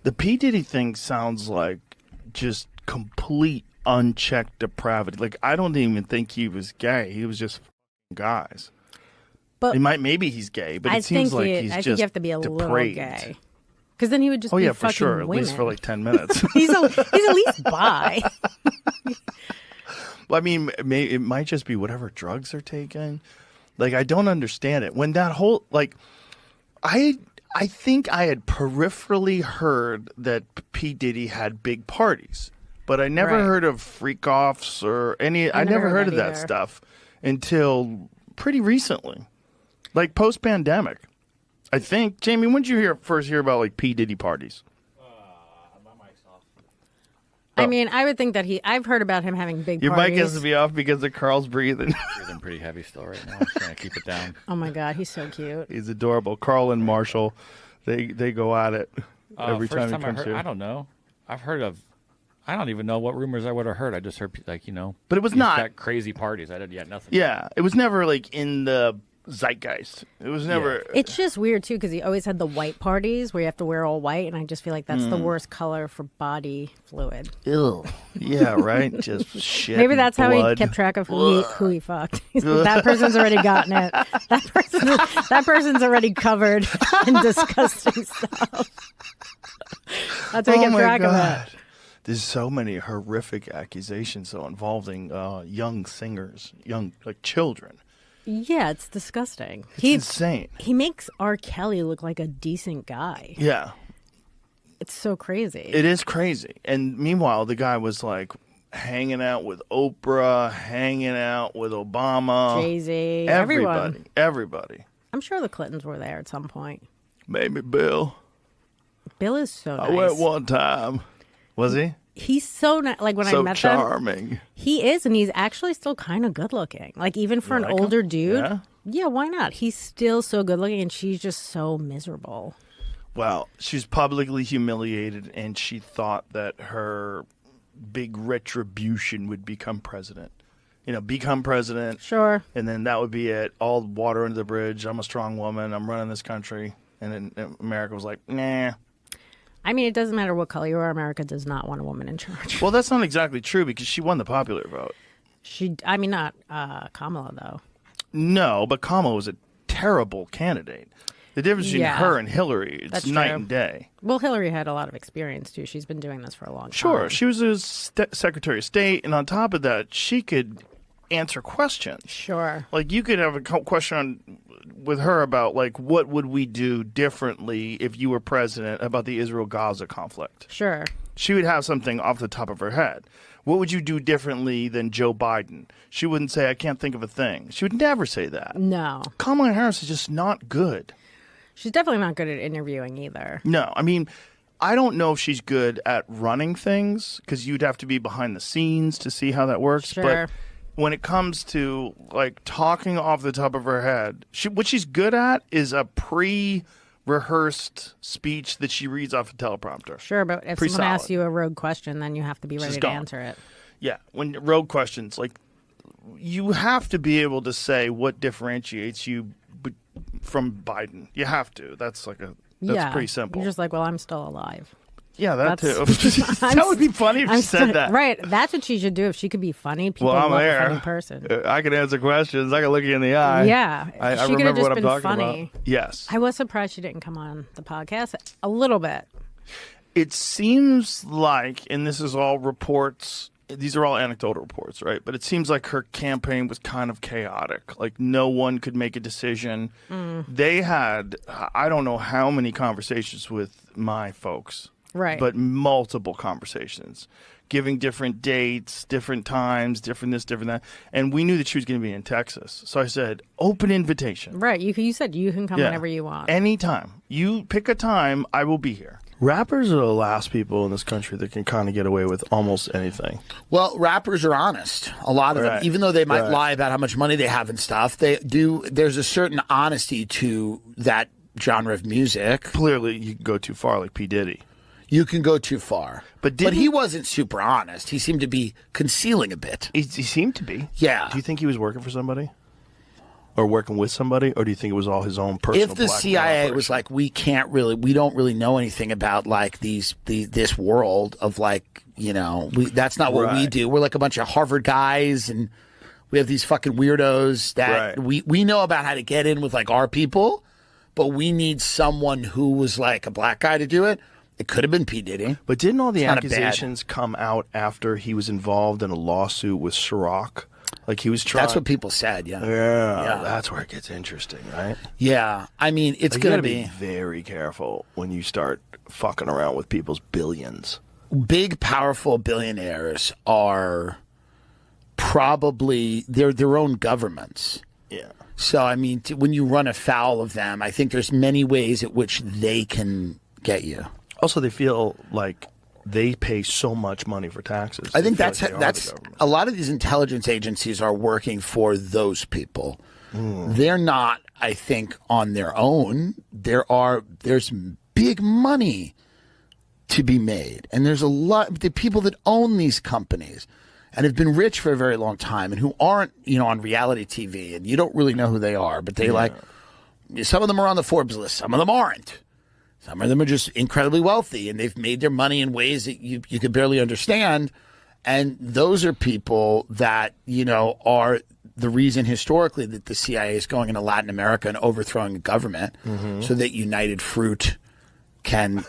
The P. Diddy thing sounds like just complete unchecked depravity. Like, I don't even think he was gay. He was just guys. But maybe he's gay, but it seems like he's just think you have to be a depraved. little gay. Because then he would just be for sure. women. At least for like 10 minutes. he's at least bi. Well, I mean, it might just be whatever drugs they're taking. Like, I don't understand it. When that whole, like, I think I had peripherally heard that P. Diddy had big parties, but I never heard of freak-offs or any, I never heard of that stuff until pretty recently. Like, post-pandemic. I think. Jamie, when did you first hear about, like, P. Diddy parties? By myself. I mean, I would think that I've heard about him having big Your parties. mic has to be off because of Carl's breathing. Breathing pretty heavy still right now. I'm trying to keep it down. Oh, my God. He's so cute. He's adorable. Carl and Marshall, they go at it every time he comes here. I don't know. I've heard of. I don't even know what rumors I would have heard. I just heard, like, But it was not. Got crazy parties. I didn't yet nothing. Yeah. It was never, like, in the zeitgeist. It was never. It's just weird, too, because he always had the white parties where you have to wear all white, and I just feel like that's the worst color for body fluid. Ew. Yeah, right? Just shit. Maybe that's how he blood. kept track of who he fucked. That person's already gotten it. That person's already covered in disgusting stuff. That's how he kept track of it. There's so many horrific accusations involving young singers, like children. Yeah, it's disgusting. It's insane. He makes R. Kelly look like a decent guy. Yeah. It's so crazy. It is crazy. And meanwhile, the guy was like hanging out with Oprah, hanging out with Obama. Jay-Z. Everybody. I'm sure the Clintons were there at some point. Maybe Bill. Bill is so nice. I went one time. Was he? He's so nice. Like when I met them. So charming. He is, and he's actually still kind of good looking. Like even for an older dude. Yeah, why not? He's still so good looking, and she's just so miserable. Well, she's publicly humiliated, and she thought that her big retribution would become president. Become president. Sure. And then that would be it. All water under the bridge. I'm a strong woman. I'm running this country. And then America was like, nah. I mean, it doesn't matter what color you are. America does not want a woman in charge. Well, that's not exactly true because she won the popular vote. Not Kamala, though. No, but Kamala was a terrible candidate. The difference between her and Hillary, it's night and day. Well, Hillary had a lot of experience, too. She's been doing this for a long time. Sure. She was a Secretary of State, and on top of that, she could answer questions. Sure. Like, you could have a question with her about, like, what would we do differently if you were president about the Israel-Gaza conflict? Sure. She would have something off the top of her head. What would you do differently than Joe Biden? She wouldn't say, I can't think of a thing. She would never say that. No. Kamala Harris is just not good. She's definitely not good at interviewing either. No. I mean, I don't know if she's good at running things because you'd have to be behind the scenes to see how that works. Sure. But when it comes to, like, talking off the top of her head, what she's good at is a pre-rehearsed speech that she reads off a teleprompter. Sure, but if someone asks you a rogue question, then you have to be ready to answer it. Yeah, when rogue questions, like, you have to be able to say what differentiates you from Biden. You have to. That's pretty simple. You're just like, well, I'm still alive. Yeah, that too. That would be funny if she said that. Right. That's what she should do. If she could be funny, people love a funny person. I can answer questions. I can look you in the eye. Yeah. I she remember what I'm been talking funny. about. Yes. I was surprised she didn't come on the podcast a little bit. It seems like, and this is all reports, these are all anecdotal reports, right? But it seems like her campaign was kind of chaotic. Like, no one could make a decision. They had, I don't know how many conversations with my folks. Right. But multiple conversations, giving different dates, different times, different this, different that. And we knew that she was going to be in Texas. So I said, open invitation. Right. You said you can come whenever you want. Anytime. You pick a time, I will be here. Rappers are the last people in this country that can kind of get away with almost anything. Well, rappers are honest. A lot of them, even though they might lie about how much money they have and stuff, they do. There's a certain honesty to that genre of music. Clearly, you can go too far, like P. Diddy. You can go too far. But he wasn't super honest. He seemed to be concealing a bit. He seemed to be. Yeah. Do you think he was working for somebody? or working with somebody, or do you think it was all his own personal? If the CIA was like, we don't really know anything about like this world of like, that's not what we do. We're like a bunch of Harvard guys, and we have these fucking weirdos that we know about how to get in with like our people, but we need someone who was like a black guy to do it. It could have been P. Diddy. But didn't all the accusations come out after he was involved in a lawsuit with Ciroc? Like he was trying. That's what people said, yeah. Yeah, that's where it gets interesting, right? Yeah, I mean, it's like, going to be very careful when you start fucking around with people's billions. Big, powerful billionaires are probably they're their own governments. Yeah. So I mean, when you run afoul of them, I think there's many ways at which they can get you. Also, they feel like they pay so much money for taxes. I think that's a lot of these intelligence agencies are working for those people. They're not, I think, on their own. There's big money to be made, and there's a lot the people that own these companies and have been rich for a very long time and who aren't, on reality TV, and you don't really know who they are, but they some of them are on the Forbes list, some of them aren't. Some of them are just incredibly wealthy, and they've made their money in ways that you could barely understand. And those are people that, are the reason historically that the CIA is going into Latin America and overthrowing a government so that United Fruit can,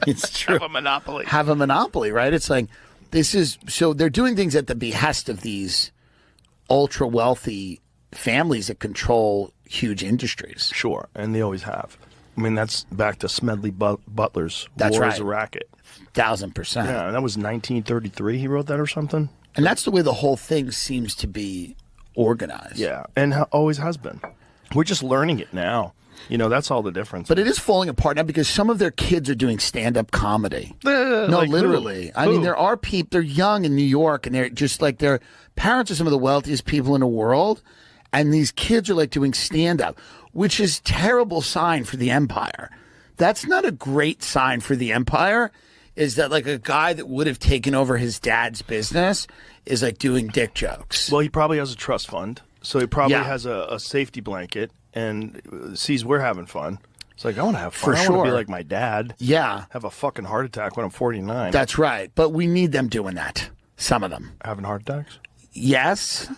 it's true. Have a monopoly, right? It's like, so they're doing things at the behest of these ultra wealthy families that control huge industries. Sure, and they always have. I mean, that's back to Smedley Butler's War is a Racket. 1,000%. Yeah, and that was 1933 he wrote that or something. And that's the way the whole thing seems to be organized. Yeah, and always has been. We're just learning it now. That's all the difference. But it is falling apart now because some of their kids are doing stand-up comedy. No, like literally. I mean, there are people, they're young in New York, and they're just like, their parents are some of the wealthiest people in the world, and these kids are like doing stand-up, which is terrible sign for the empire. That's not a great sign for the empire, is that like a guy that would have taken over his dad's business is like doing dick jokes. Well, he probably has a trust fund, so he probably has a safety blanket and sees we're having fun. It's like, I want to have fun. I want to be like my dad. Yeah. Have a fucking heart attack when I'm 49. That's right. But we need them doing that. Some of them. Having heart attacks? Yes.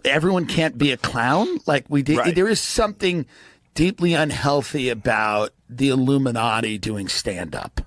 Everyone can't be a clown like we did. Right. There is something deeply unhealthy about the Illuminati doing stand-up.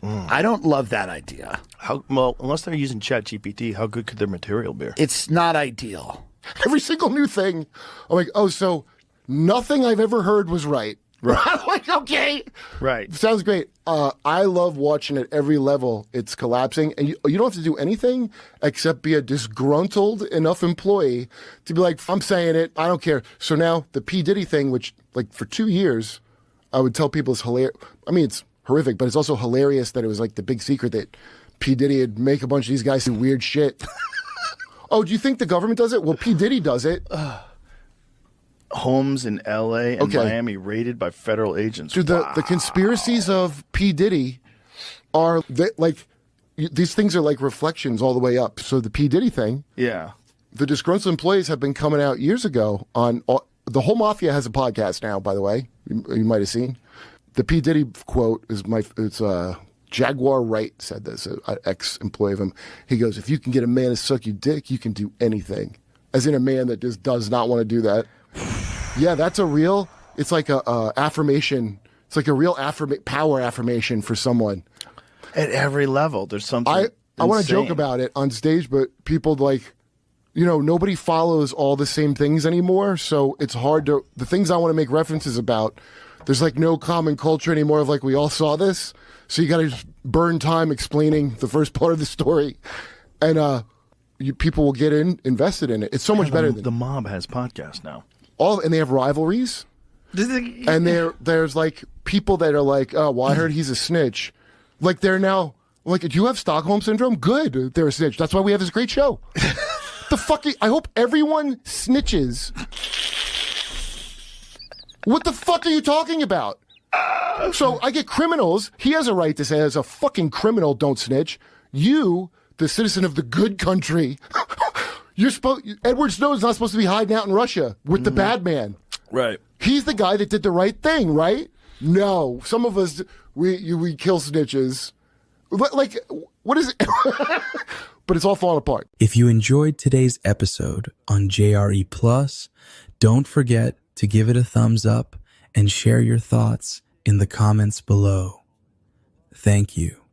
I don't love that idea. Well, unless they're using ChatGPT, how good could their material be? It's not ideal. Every single new thing, I'm like, oh, so nothing I've ever heard was right. I'm like, okay. Right. Sounds great. I love watching at every level it's collapsing. And you don't have to do anything except be a disgruntled enough employee to be like, I'm saying it. I don't care. So now the P. Diddy thing, which like for 2 years, I would tell people it's hilarious. I mean, it's horrific, but it's also hilarious that it was like the big secret that P. Diddy would make a bunch of these guys do weird shit. Oh, do you think the government does it? Well, P. Diddy does it. Homes in L.A. and Miami raided by federal agents. Dude, the conspiracies of P. Diddy are like these things are like reflections all the way up. So the P. Diddy thing, the disgruntled employees have been coming out years ago on the whole mafia has a podcast now. By the way, you might have seen the P. Diddy quote is Jaguar Wright said this, an ex-employee of him. He goes, "If you can get a man to suck your dick, you can do anything." As in a man that just does not want to do that. Yeah, that's a real. It's like a affirmation. It's like a real power affirmation for someone. At every level, there's something. I want to joke about it on stage, but people like, nobody follows all the same things anymore. So it's hard to. The things I want to make references about, there's like no common culture anymore of like we all saw this. So you got to just burn time explaining the first part of the story, and people will get invested in it. It's so much better than the mob has podcasts now. And they have rivalries. And there's like people that are like, oh, well, I heard he's a snitch. Like they're now like, do you have Stockholm syndrome? Good, they're a snitch. That's why we have this great show. The fuck? I hope everyone snitches. What the fuck are you talking about? So I get criminals. He has a right to say, as a fucking criminal, don't snitch. You, the citizen of the good country, Edward Snowden's not supposed to be hiding out in Russia with the bad man. Right. He's the guy that did the right thing, right? No, some of us we kill snitches. Like, what is it? But it's all falling apart. If you enjoyed today's episode on JRE Plus, don't forget to give it a thumbs up and share your thoughts in the comments below. Thank you.